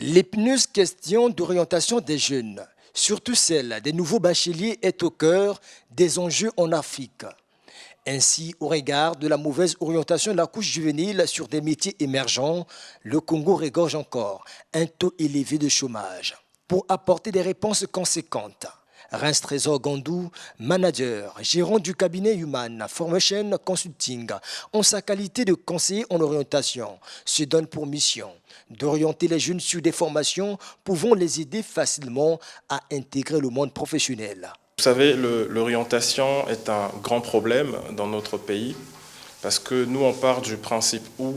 L'épineuse question d'orientation des jeunes, surtout celle des nouveaux bacheliers, est au cœur des enjeux en Afrique. Ainsi, au regard de la mauvaise orientation de la couche juvénile sur des métiers émergents, le Congo regorge encore un taux élevé de chômage. Pour apporter des réponses conséquentes, Reims Trésor Gandou, manager, gérant du cabinet Human Formation Consulting, en sa qualité de conseiller en orientation, se donne pour mission d'orienter les jeunes sur des formations pouvant les aider facilement à intégrer le monde professionnel. Vous savez, l'orientation est un grand problème dans notre pays parce que nous, on part du principe où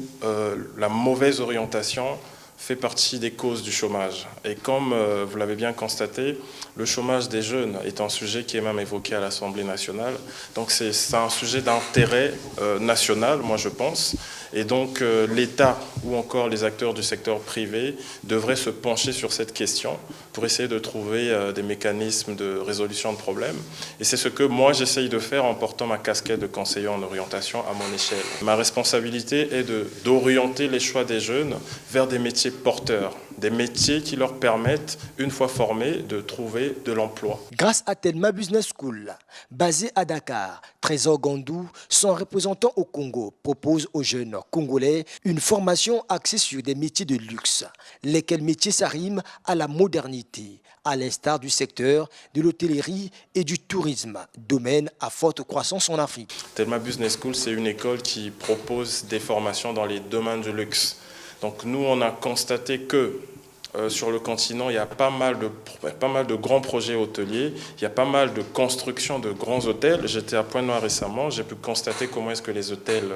la mauvaise orientation fait partie des causes du chômage. Et comme vous l'avez bien constaté, le chômage des jeunes est un sujet qui est même évoqué à l'Assemblée nationale. Donc c'est un sujet d'intérêt national, moi je pense. Et donc l'État ou encore les acteurs du secteur privé devraient se pencher sur cette question pour essayer de trouver des mécanismes de résolution de problèmes. Et c'est ce que moi j'essaye de faire en portant ma casquette de conseiller en orientation à mon échelle. Ma responsabilité est d'orienter les choix des jeunes vers des métiers porteurs, des métiers qui leur permettent, une fois formés, de trouver de l'emploi. Grâce à Telma Business School, basée à Dakar, Trésor Gandou, son représentant au Congo, propose aux jeunes Congolais une formation axée sur des métiers de luxe, lesquels métiers s'arriment à la modernité, à l'instar du secteur de l'hôtellerie et du tourisme, domaine à forte croissance en Afrique. Telma Business School, c'est une école qui propose des formations dans les domaines du luxe. Donc nous, on a constaté que sur le continent, il y a pas mal de grands projets hôteliers, il y a pas mal de construction de grands hôtels. J'étais à Pointe-Noire récemment, j'ai pu constater comment est-ce que les hôtels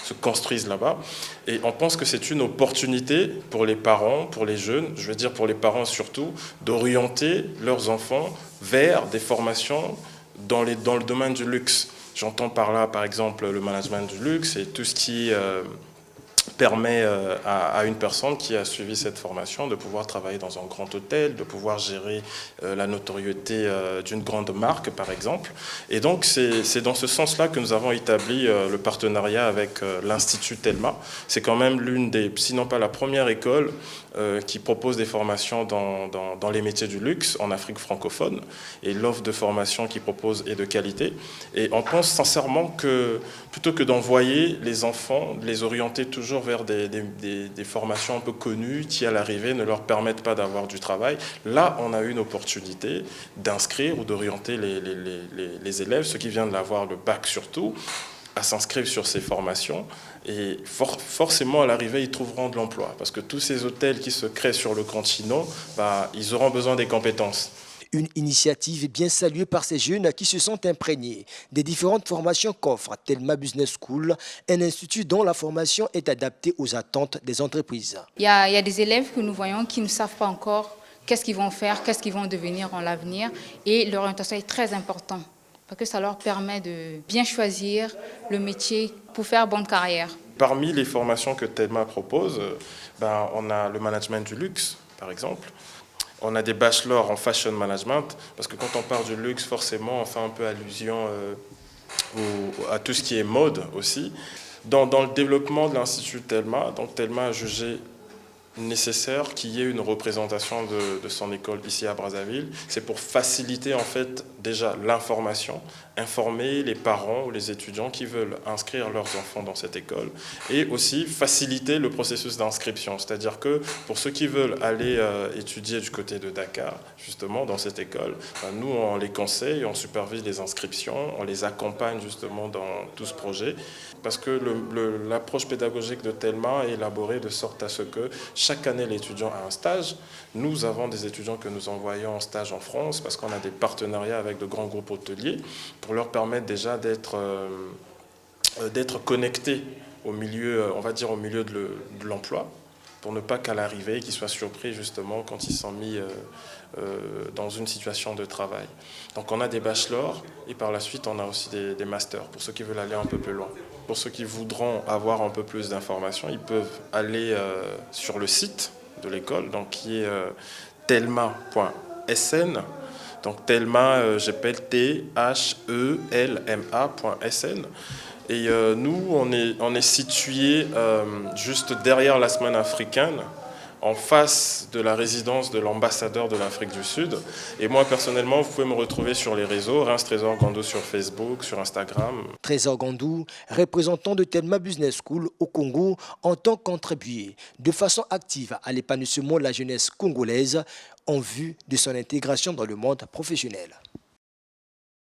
se construisent là-bas. Et on pense que c'est une opportunité pour les parents, pour les jeunes, je veux dire pour les parents surtout, d'orienter leurs enfants vers des formations dans le domaine du luxe. J'entends par là, par exemple, le management du luxe et tout ce qui permet à une personne qui a suivi cette formation de pouvoir travailler dans un grand hôtel, de pouvoir gérer la notoriété d'une grande marque, par exemple. Et donc, c'est dans ce sens-là que nous avons établi le partenariat avec l'Institut Telma. C'est quand même l'une des, sinon pas la première école qui propose des formations dans les métiers du luxe en Afrique francophone. Et l'offre de formation qu'ils proposent est de qualité. Et on pense sincèrement que plutôt que d'envoyer les enfants, de les orienter toujours vers des formations un peu connues qui, à l'arrivée, ne leur permettent pas d'avoir du travail, là, on a une opportunité d'inscrire ou d'orienter les élèves, ceux qui viennent d'avoir le bac surtout, à s'inscrire sur ces formations. Et forcément, à l'arrivée, ils trouveront de l'emploi. Parce que tous ces hôtels qui se créent sur le continent, ils auront besoin des compétences. Une initiative bien saluée par ces jeunes qui se sont imprégnés des différentes formations qu'offre Telma Business School, un institut dont la formation est adaptée aux attentes des entreprises. Il y a des élèves que nous voyons qui ne savent pas encore qu'est-ce qu'ils vont faire, qu'est-ce qu'ils vont devenir en l'avenir. Et l'orientation est très importante parce que ça leur permet de bien choisir le métier pour faire bonne carrière. Parmi les formations que Telma propose, on a le management du luxe, par exemple. On a des bachelors en fashion management, parce que quand on parle du luxe, forcément, on fait un peu allusion à tout ce qui est mode aussi. Dans le développement de l'Institut Telma, donc Telma a jugé nécessaire qu'il y ait une représentation de son école ici à Brazzaville. C'est pour faciliter en fait déjà l'information, informer les parents ou les étudiants qui veulent inscrire leurs enfants dans cette école et aussi faciliter le processus d'inscription. C'est-à-dire que pour ceux qui veulent aller étudier du côté de Dakar, justement dans cette école, nous on les conseille, on supervise les inscriptions, on les accompagne justement dans tout ce projet parce que l'approche pédagogique de Telma est élaborée de sorte à ce que chaque année, l'étudiant a un stage. Nous avons des étudiants que nous envoyons en stage en France parce qu'on a des partenariats avec de grands groupes hôteliers pour leur permettre déjà d'être connectés au milieu, on va dire au milieu de l'emploi, pour ne pas qu'à l'arrivée, qu'ils soient surpris justement quand ils sont mis dans une situation de travail. Donc on a des bachelors et par la suite on a aussi des masters pour ceux qui veulent aller un peu plus loin. Pour ceux qui voudront avoir un peu plus d'informations, ils peuvent aller sur le site de l'école, donc qui est telma.sn. Donc Telma, j'appelle T-H-E-L-M-A.sn. Et nous, on est situé juste derrière la semaine africaine. en face de la résidence de l'ambassadeur de l'Afrique du Sud. Et moi, personnellement, vous pouvez me retrouver sur les réseaux, Reims Trésor Gandou sur Facebook, sur Instagram. Trésor Gandou, représentant de Telma Business School au Congo, entend contribuer de façon active à l'épanouissement de la jeunesse congolaise en vue de son intégration dans le monde professionnel.